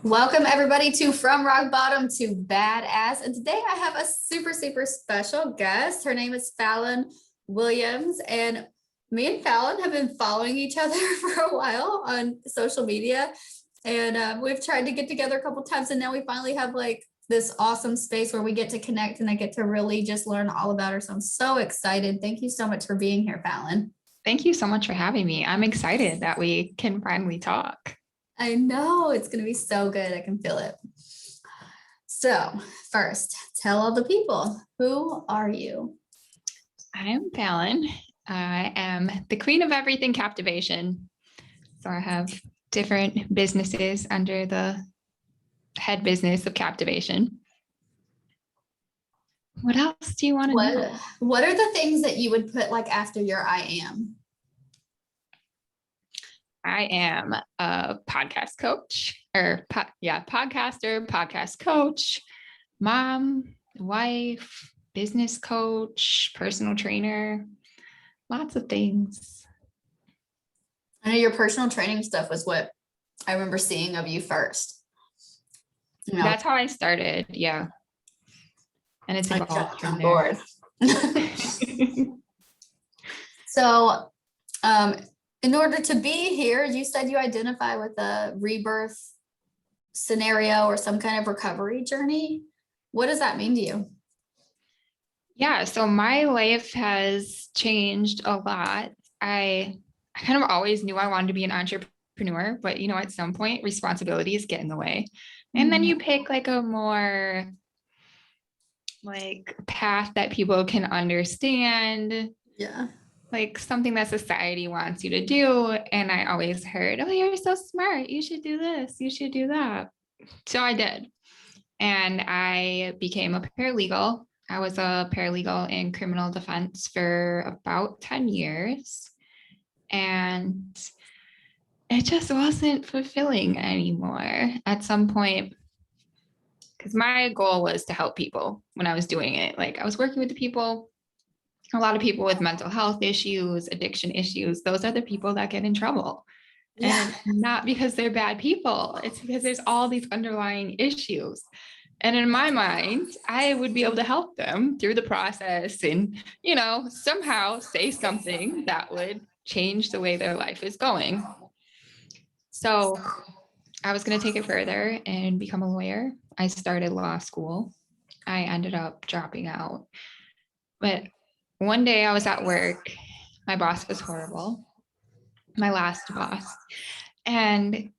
Welcome everybody to From Rock Bottom to Badass. And today I have a super, super special guest. Her name is Falon Williams. And me and Falon have been following each other for a while on social media. And we've tried to get together a couple times. And now we finally have like this awesome space where we get to connect and I get to really just learn all about her. So I'm so excited. Thank you so much for being here, Falon. Thank you so much for having me. I'm excited that we can finally talk. I know it's going to be so good. I can feel it. So first, tell all the people, who are you? I am Falon. I am the queen of everything captivation. So I have different businesses under the head business of captivation. What else do you want to know? What are the things that you would put like after your I am? I am a podcast coach podcaster, podcast coach, mom, wife, business coach, personal trainer, lots of things. I know your personal training stuff was what I remember seeing of you first. You know, that's how I started. Yeah. And it's evolved from there. So, in order to be here, you said you identify with a rebirth scenario or some kind of recovery journey. What does that mean to you? Yeah, so my life has changed a lot. I kind of always knew I wanted to be an entrepreneur, but at some point responsibilities get in the way. And then you pick like a more like path that people can understand. Yeah. Like something that society wants you to do. And I always heard, oh, you're so smart. You should do this. You should do that. So I did. And I became a paralegal. I was a paralegal in criminal defense for about 10 years. And it just wasn't fulfilling anymore at some point. Because my goal was to help people when I was doing it. Like I was working with the people. A lot of people with mental health issues, addiction issues, those are the people that get in trouble. Yeah. And not because they're bad people. It's because there's all these underlying issues. And in my mind, I would be able to help them through the process and, somehow say something that would change the way their life is going. So I was going to take it further and become a lawyer. I started law school. I ended up dropping out. But one day I was at work. My boss was horrible. My last boss. And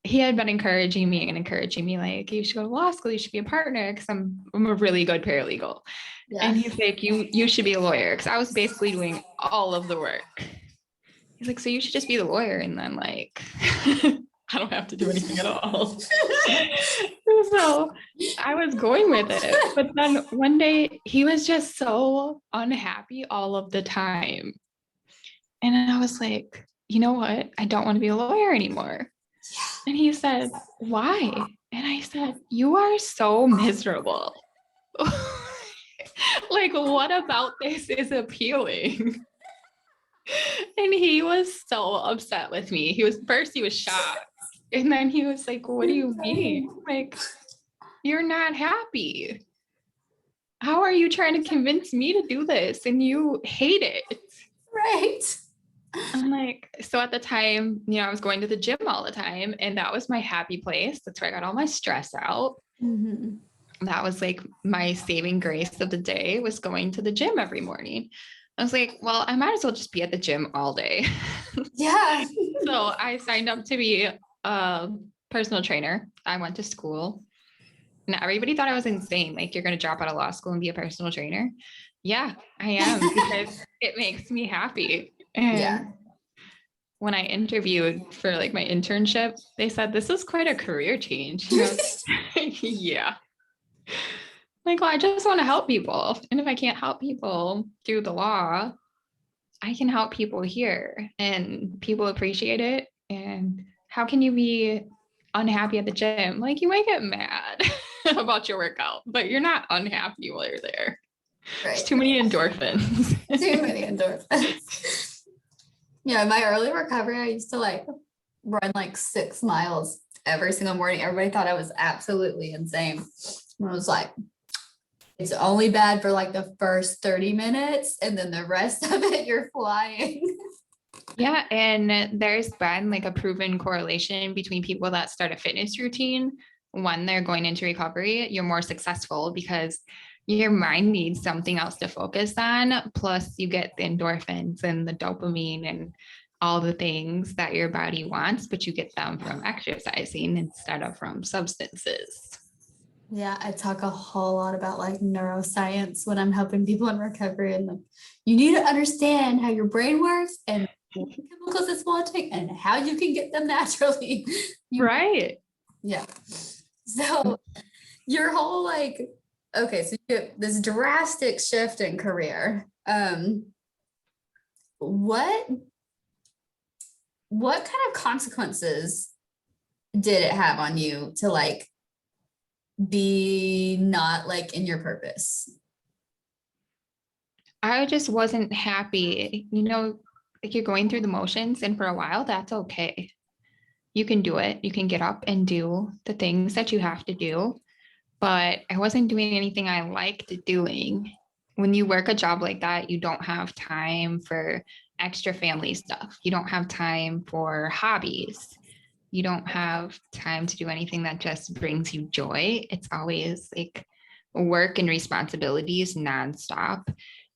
he had been encouraging me like, you should go to law school. You should be a partner because I'm a really good paralegal. Yeah. And he's like, you should be a lawyer. Because I was basically doing all of the work. He's like, so you should just be the lawyer. And then like, I don't have to do anything at all. So I was going with it. But then one day he was just so unhappy all of the time. And I was like, you know what? I don't want to be a lawyer anymore. And he said, why? And I said, you are so miserable. Like, what about this is appealing? And he was so upset with me. He was shocked. And then he was like, what do you mean? Like, you're not happy. How are you trying to convince me to do this? And you hate it. Right. I'm like, so at the time, I was going to the gym all the time and that was my happy place. That's where I got all my stress out. Mm-hmm. That was like my saving grace of the day was going to the gym every morning. I was like, well, I might as well just be at the gym all day. Yeah. So I signed up to be a personal trainer. I went to school and everybody thought I was insane. Like, you're going to drop out of law school and be a personal trainer. Yeah, I am because it makes me happy. And when I interviewed for like my internship, they said, this is quite a career change. Yeah. Like, well, I just want to help people. And if I can't help people through the law, I can help people here and people appreciate it. And how can you be unhappy at the gym? Like, you might get mad about your workout, but you're not unhappy while you're there. Right. There's too many endorphins. Too many endorphins. Yeah, in my early recovery, I used to like run like 6 miles every single morning. Everybody thought I was absolutely insane. And I was like, it's only bad for like the first 30 minutes, and then the rest of it, you're flying. Yeah, and there's been like a proven correlation between people that start a fitness routine when they're going into recovery, you're more successful because your mind needs something else to focus on. Plus, you get the endorphins and the dopamine and all the things that your body wants, but you get them from exercising instead of from substances. Yeah, I talk a whole lot about like neuroscience when I'm helping people in recovery, and like you need to understand how your brain works and what chemicals it's wanting and how you can get them naturally. Right. Yeah. So your whole like, okay, so you get this drastic shift in career. What kind of consequences did it have on you to like be not like in your purpose? I just wasn't happy. Like you're going through the motions, and for a while, that's okay. You can do it. You can get up and do the things that you have to do. But I wasn't doing anything I liked doing. When you work a job like that, you don't have time for extra family stuff. You don't have time for hobbies. You don't have time to do anything that just brings you joy. It's always like work and responsibilities nonstop.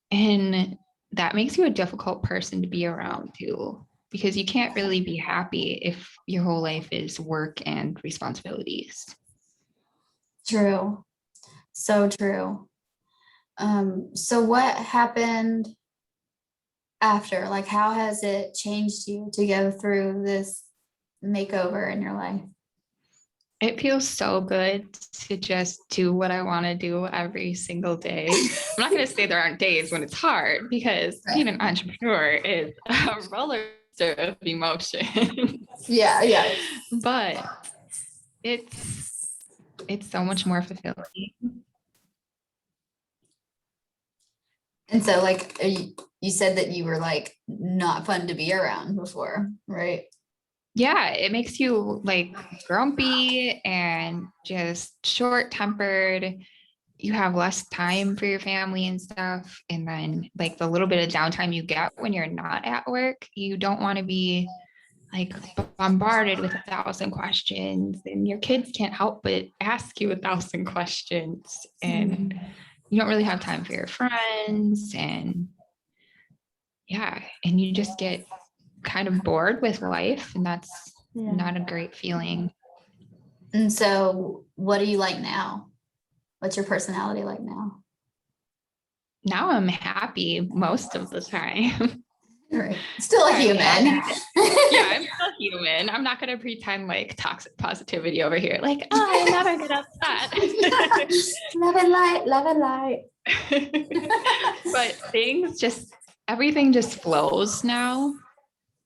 And that makes you a difficult person to be around too, because you can't really be happy if your whole life is work and responsibilities. True. So true. So what happened after? Like, how has it changed you to go through this makeover in your life? It feels so good to just do what I want to do every single day. I'm not going to say there aren't days when it's hard, because being an entrepreneur is a roller coaster of emotion. Yeah. But it's so much more fulfilling. And so like you said that you were like not fun to be around before, right? Yeah, it makes you like grumpy and just short tempered. You have less time for your family and stuff. And then like the little bit of downtime you get when you're not at work, you don't want to be like bombarded with 1,000 questions, and your kids can't help but ask you 1,000 questions, and you don't really have time for your friends. And yeah, and you just get kind of bored with life, and that's not a great feeling. And so what do you like now? What's your personality like now? Now I'm happy most of the time. Right. Still a human. Yeah, I'm still human. I'm not going to pretend like toxic positivity over here. Like, oh, I never get upset. Love and light. But everything just flows now,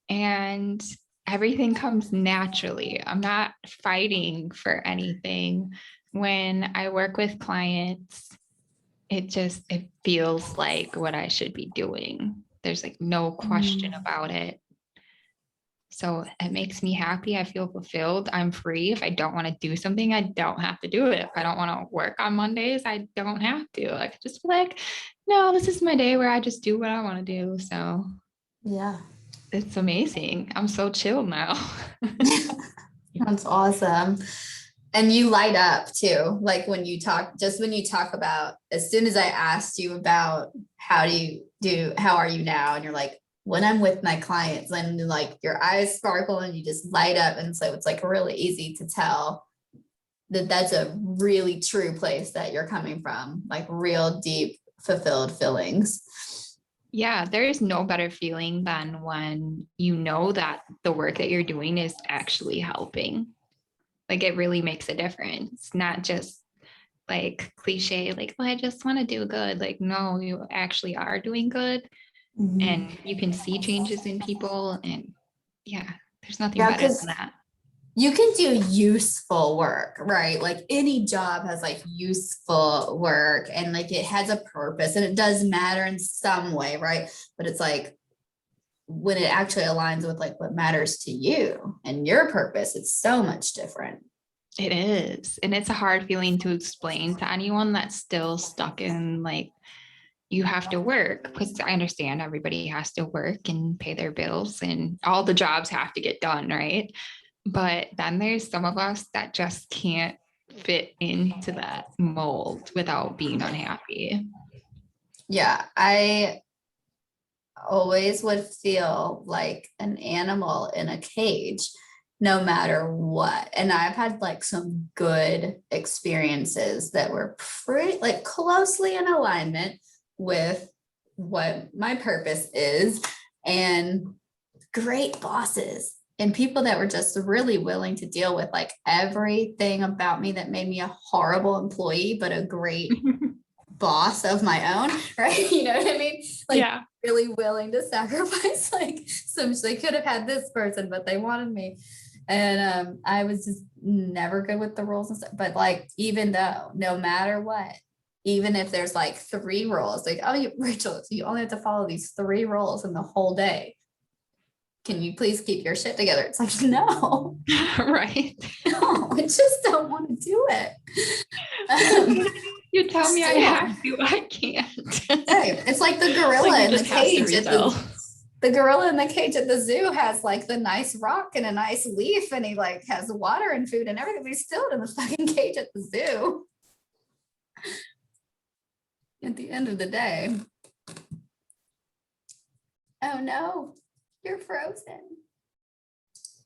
and everything comes naturally. I'm not fighting for anything. When I work with clients, it feels like what I should be doing. There's like no question about it. So it makes me happy. I feel fulfilled. I'm free. If I don't want to do something, I don't have to do it. If I don't want to work on Mondays, I don't have to. I could just be like, no, this is my day where I just do what I want to do. So yeah, it's amazing. I'm so chill now. That's awesome. And you light up too. Like when you talk about, as soon as I asked you about how are you now? And you're like, when I'm with my clients, and like your eyes sparkle and you just light up. And so it's like really easy to tell that that's a really true place that you're coming from, like real deep, fulfilled feelings. Yeah, there is no better feeling than when you know that the work that you're doing is actually helping. Like it really makes a difference, not just like cliche, like, oh, I just want to do good. Like, no, you actually are doing good. And you can see changes in people. And yeah, there's nothing better than that. You can do useful work, right? Like any job has like useful work, and like it has a purpose and it does matter in some way, right? But it's like when it actually aligns with like what matters to you and your purpose, it's so much different. It is. And it's a hard feeling to explain to anyone that's still stuck in like, you have to work, because I understand everybody has to work and pay their bills and all the jobs have to get done, right? But then there's some of us that just can't fit into that mold without being unhappy. Yeah, I always would feel like an animal in a cage no matter what. And I've had like some good experiences that were pretty like closely in alignment with what my purpose is, and great bosses and people that were just really willing to deal with like everything about me that made me a horrible employee, but a great boss of my own, right? You know what I mean? Like, yeah, really willing to sacrifice like some, they could have had this person, but they wanted me. And I was just never good with the rules and stuff. But like, even though, no matter what, even if there's like 3 rules, like, oh, Rachel, you only have to follow these 3 rules in the whole day. Can you please keep your shit together? It's like, no, right. no, I just don't want to do it. You tell me I have to, I can't. Right. It's like the gorilla Like in the cage the gorilla in the cage at the zoo has like the nice rock and a nice leaf, and he like has water and food and everything, but he's still in the fucking cage at the zoo. At the end of the day. Oh no, you're frozen.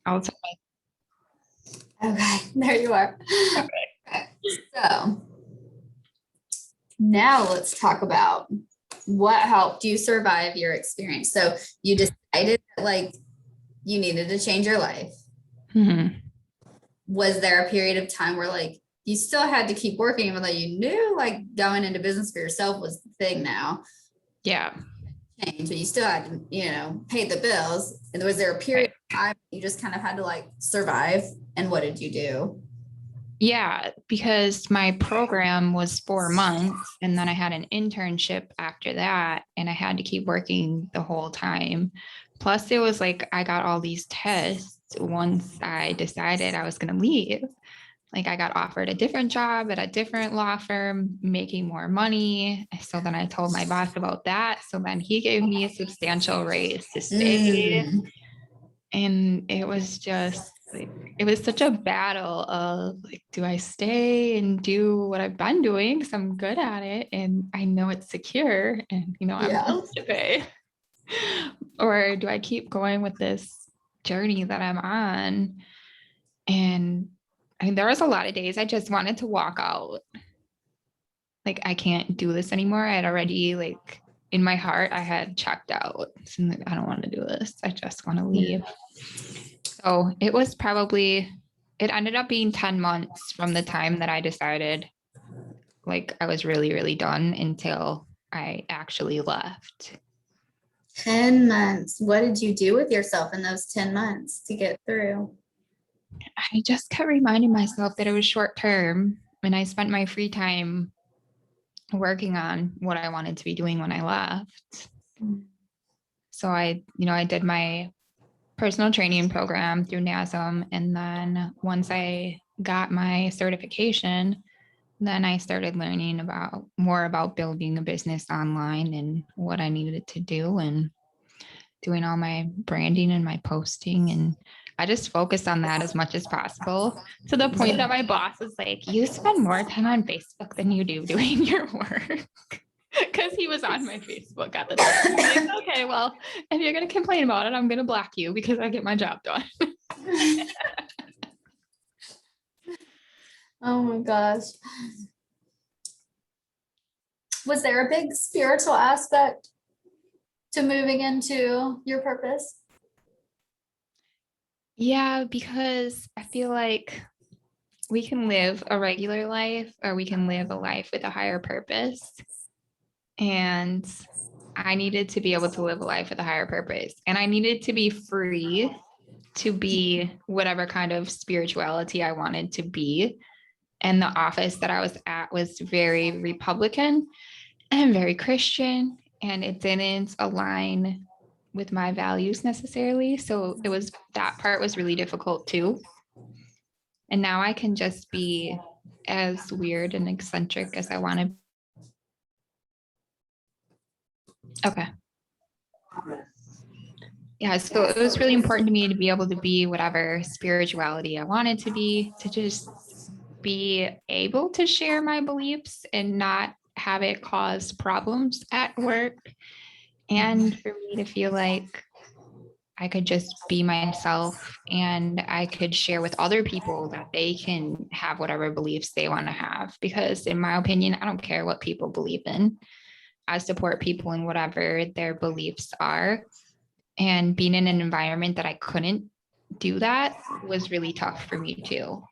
I'll tell Okay, there you are. Okay. So now let's talk about what helped you survive your experience. So you decided that like you needed to change your life. Mm-hmm. Was there a period of time where like you still had to keep working, even though you knew like going into business for yourself was the thing now? Yeah. Change, but you still had to, you know, pay the bills. And was there a period of time you just kind of had to like survive? And what did you do? Yeah, because my program was 4 months and then I had an internship after that and I had to keep working the whole time. Plus it was like I got all these tests once I decided I was going to leave. Like I got offered a different job at a different law firm, making more money. So then I told my boss about that. So then he gave me a substantial raise to stay. And it was just like, it was such a battle of like, do I stay and do what I've been doing? Because I'm good at it and I know it's secure and, you know, I have bills to pay. Or do I keep going with this journey that I'm on? And I mean, there was a lot of days I just wanted to walk out. Like, I can't do this anymore. I had already, like, in my heart, I had checked out. So I'm like, I don't want to do this. I just want to leave. So it was probably, it ended up being 10 months from the time that I decided, like, I was really, really done until I actually left. 10 months. What did you do with yourself in those 10 months to get through? I just kept reminding myself that it was short term and I spent my free time working on what I wanted to be doing when I left. So I did my personal training program through NASM. And then once I got my certification, then I started learning more about building a business online and what I needed to do and doing all my branding and my posting. And I just focused on that as much as possible, to the point that my boss was like, you spend more time on Facebook than you do doing your work. Because he was on my Facebook at the time. I'm like, okay, well, if you're going to complain about it, I'm going to block you because I get my job done. Oh my gosh. Was there a big spiritual aspect to moving into your purpose? Yeah, because I feel like we can live a regular life or we can live a life with a higher purpose. And I needed to be able to live a life with a higher purpose. And I needed to be free to be whatever kind of spirituality I wanted to be. And the office that I was at was very Republican and very Christian. And it didn't align with my values necessarily. So that part was really difficult too. And now I can just be as weird and eccentric as I want to. Okay. Yeah, so it was really important to me to be able to be whatever spirituality I wanted to be, to just be able to share my beliefs and not have it cause problems at work. And for me to feel like I could just be myself and I could share with other people that they can have whatever beliefs they want to have. Because in my opinion, I don't care what people believe in. I support people in whatever their beliefs are. And being in an environment that I couldn't do that was really tough for me too.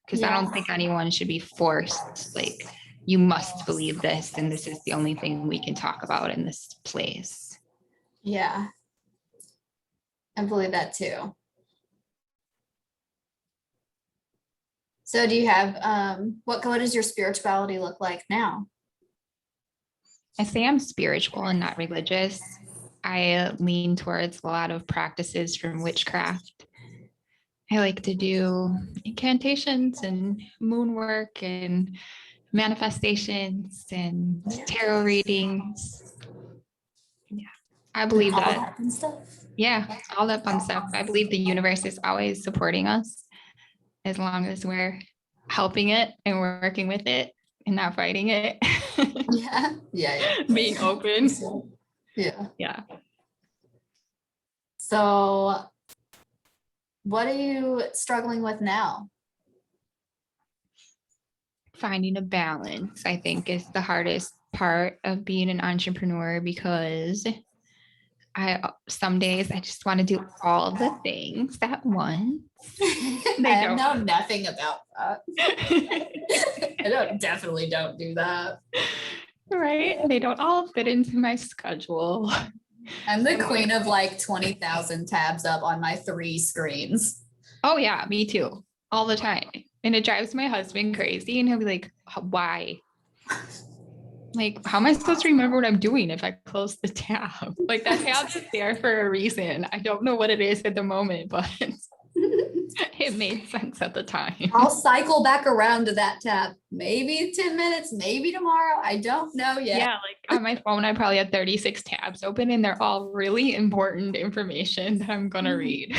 Because I don't think anyone should be forced, like, you must believe this, and this is the only thing we can talk about in this place. Yeah, I believe that too. So do you have, what does your spirituality look like now? I say I'm spiritual and not religious. I lean towards a lot of practices from witchcraft. I like to do incantations and moon work and manifestations and tarot readings. Yeah, I believe all that. fun stuff. Yeah, all that fun stuff. I believe the universe is always supporting us as long as we're helping it and we're working with it and not fighting it. Yeah. Being open. Yeah. So what are you struggling with now? Finding a balance, I think, is the hardest part of being an entrepreneur, because some days I just want to do all the things at once. I know nothing about that. I definitely don't do that. Right? They don't all fit into my schedule. I'm the queen of like 20,000 tabs up on my 3 screens. Oh yeah, me too. All the time. And it drives my husband crazy, and he'll be like, why? Like, how am I supposed to remember what I'm doing if I close the tab? Like, that tab is there for a reason. I don't know what it is at the moment, but it made sense at the time. I'll cycle back around to that tab. Maybe 10 minutes, maybe tomorrow. I don't know yet. Yeah, like on my phone, I probably had 36 tabs open, and they're all really important information that I'm going to read.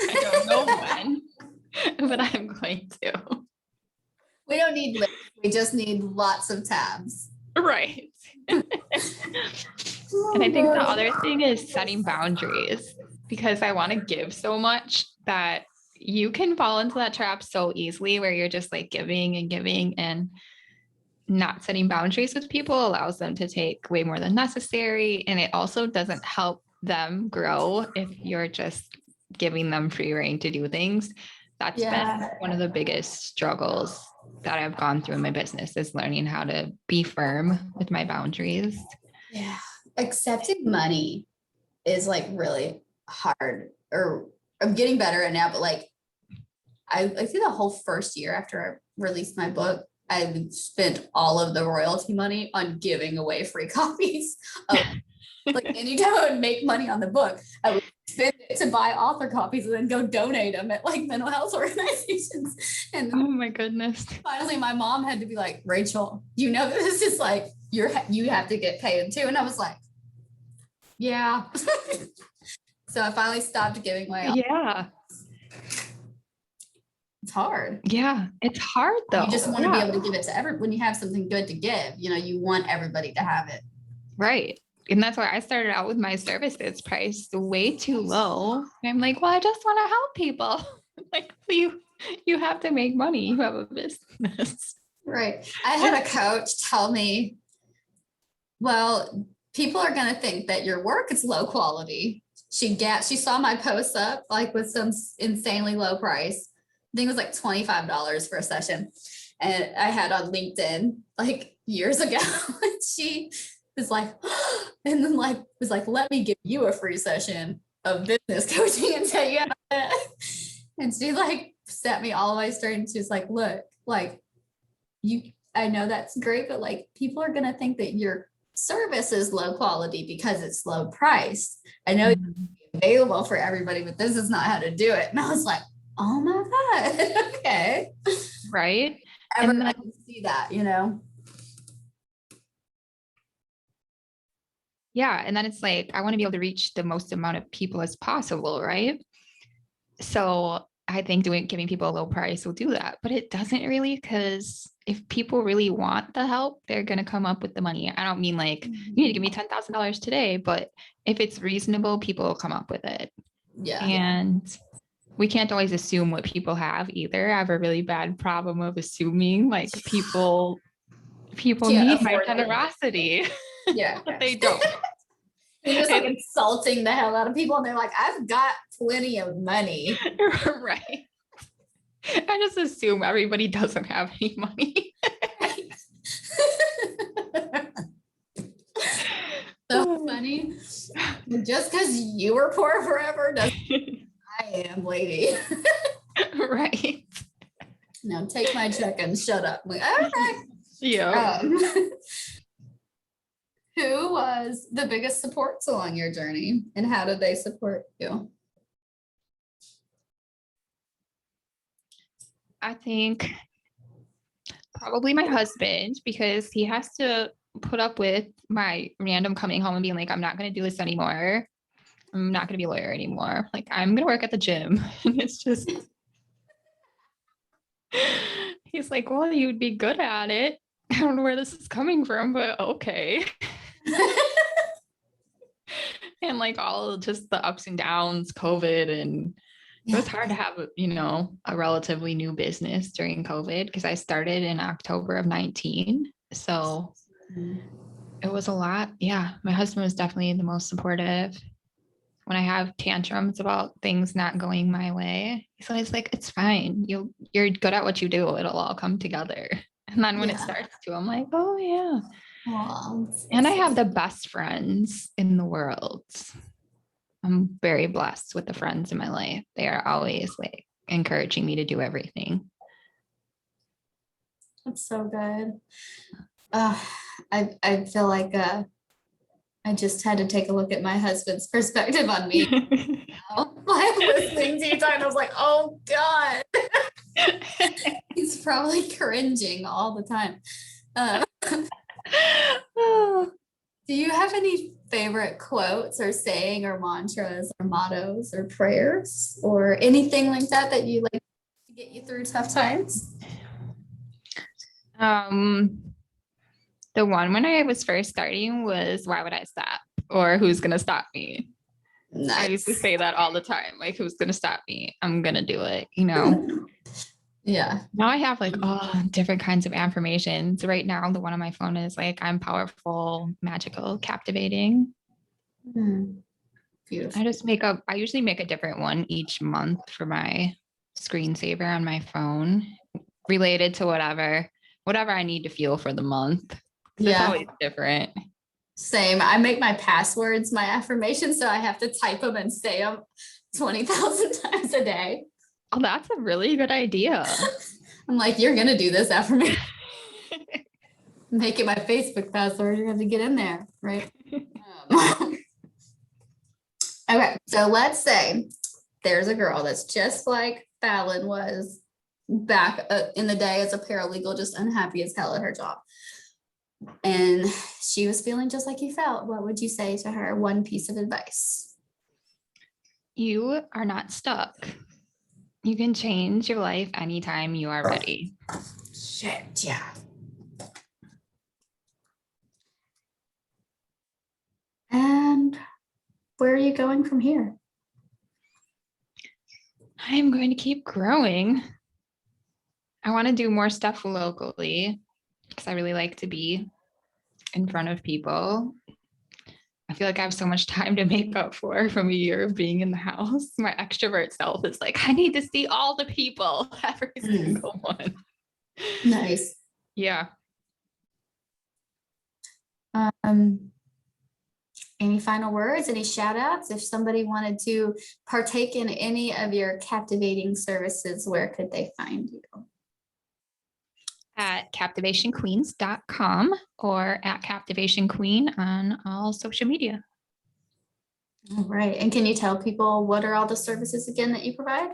I don't know when, but I'm going to. We don't need lists. We just need lots of tabs. Right. And I think the other thing is setting boundaries, because I want to give so much that you can fall into that trap so easily where you're just like giving and giving, and not setting boundaries with people allows them to take way more than necessary. And it also doesn't help them grow if you're just giving them free rein to do things. That's been one of the biggest struggles that I've gone through in my business, is learning how to be firm with my boundaries. Yeah. Accepting money is like really hard, or I'm getting better at now, but like I think the whole first year after I released my book, I spent all of the royalty money on giving away free copies of like anytime I would make money on the book, I would spend it to buy author copies and then go donate them at like mental health organizations. And oh my goodness. Finally, my mom had to be like, Rachel, you know, this is like, you have to get paid too. And I was like, yeah. So I finally stopped giving away. Yeah. It's hard. Yeah, it's hard though. You just want to be able to give it to everyone. When you have something good to give, you know, you want everybody to have it. Right. And that's why I started out with my services priced way too low. And I'm like, well, I just want to help people. Like, you have to make money. You have a business. Right. I had a coach tell me, well, people are going to think that your work is low quality. She saw my posts up like with some insanely low price. I think it was like $25 for a session. And I had on LinkedIn like years ago. And she was like, and then like was like, let me give you a free session of business coaching and tell you how to. And she like set me all the way straight, and she was like, look, like I know that's great, but like people are gonna think that you're service is low quality because it's low priced. I know it's Mhm. available for everybody, but this is not how to do it. And I was like, oh my God, okay. Right. Ever And I then, can see that, you know? yeah. And then it's like, I want to be able to reach the most amount of people as possible. Right. So I think giving people a low price will do that, but it doesn't really, because if people really want the help, they're going to come up with the money. I don't mean like you need to give me $10,000 today, but if it's reasonable, people will come up with it. Yeah. And we can't always assume what people have either. I have a really bad problem of assuming like people Can't need my afford it. generosity, Yeah. but they don't. You're just like insulting the hell out of people, and they're like, I've got plenty of money. Right. I just assume everybody doesn't have any money. So funny. Just because you were poor forever doesn't I am, lady. Right. Now take my check and shut up. I'm like, okay. Yeah. Who was the biggest supports along your journey, and how did they support you? I think probably my husband, because he has to put up with my random coming home and being like, I'm not going to do this anymore. I'm not going to be a lawyer anymore. Like, I'm going to work at the gym. And it's just, he's like, well, you'd be good at it. I don't know where this is coming from, but okay. And like all just the ups and downs, COVID, and it was hard to have, a relatively new business during COVID because I started in October of 19. So it was a lot. Yeah. My husband was definitely the most supportive. When I have tantrums about things not going my way, he's always like, it's fine. You're good at what you do. It'll all come together. And then when it starts to, I'm like, oh yeah. Wow. And I have the best friends in the world. I'm very blessed with the friends in my life. They are always like encouraging me to do everything. That's so good. I feel like I just had to take a look at my husband's perspective on me. I'm listening to you talk, and I was like, oh God. He's probably cringing all the time. Do you have any favorite quotes or saying or mantras or mottos or prayers or anything like that that you like to get you through tough times? The one when I was first starting was, why would I stop? Or who's going to stop me? Nice. I used to say that all the time. Like, who's going to stop me? I'm going to do it, Yeah. Now I have like different kinds of affirmations. Right now, the one on my phone is like, I'm powerful, magical, captivating. Beautiful. I usually make a different one each month for my screensaver on my phone related to whatever I need to feel for the month. It's always different. Same. I make my passwords my affirmations, so I have to type them and say them 20,000 times a day. Oh, that's a really good idea. I'm like, you're going to do this affirmation. Make it my Facebook password. You're going to get in there, right? Okay. So let's say there's a girl that's just like Falon was back in the day as a paralegal, just unhappy as hell at her job. And she was feeling just like you felt. What would you say to her? One piece of advice. You are not stuck. You can change your life anytime you are ready. Shit, yeah. And where are you going from here? I'm going to keep growing. I want to do more stuff locally because I really like to be in front of people. I feel like I have so much time to make up for from a year of being in the house. My extrovert self is like, I need to see all the people, every single one. Nice. Yeah. Any final words, any shout outs? If somebody wanted to partake in any of your captivating services, where could they find you? at captivationqueens.com or at Captivation Queen on all social media. All right. And can you tell people what are all the services again that you provide?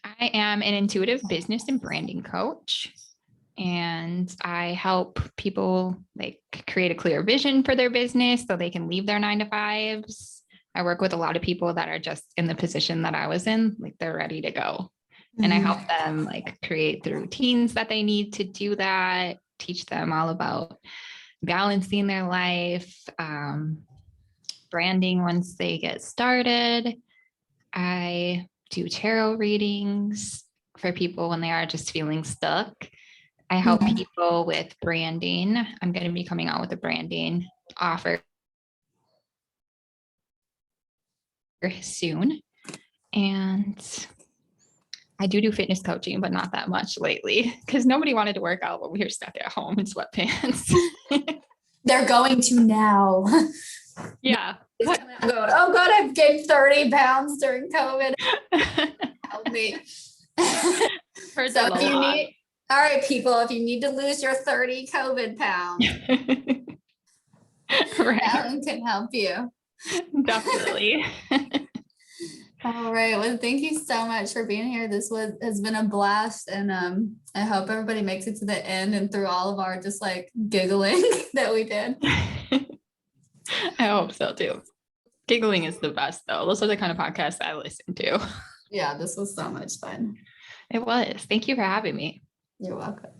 I am an intuitive business and branding coach, and I help people like create a clear vision for their business so they can leave their 9-to-5s. I work with a lot of people that are just in the position that I was in, like they're ready to go. And I help them like create the routines that they need to do that, teach them all about balancing their life, branding once they get started. I do tarot readings for people when they are just feeling stuck. I help people with branding. I'm going to be coming out with a branding offer soon. And I do fitness coaching, but not that much lately because nobody wanted to work out, but we were stuck at home in sweatpants. They're going to now. Yeah. Going, oh God, I've gained 30 pounds during COVID. Help me. So if you need, all right, people, if you need to lose your 30 COVID pounds, right. Falon can help you. Definitely. All right. Well, thank you so much for being here. This has been a blast. And I hope everybody makes it to the end and through all of our just like giggling that we did. I hope so too. Giggling is the best though. Those are the kind of podcasts I listen to. Yeah, this was so much fun. It was. Thank you for having me. You're welcome.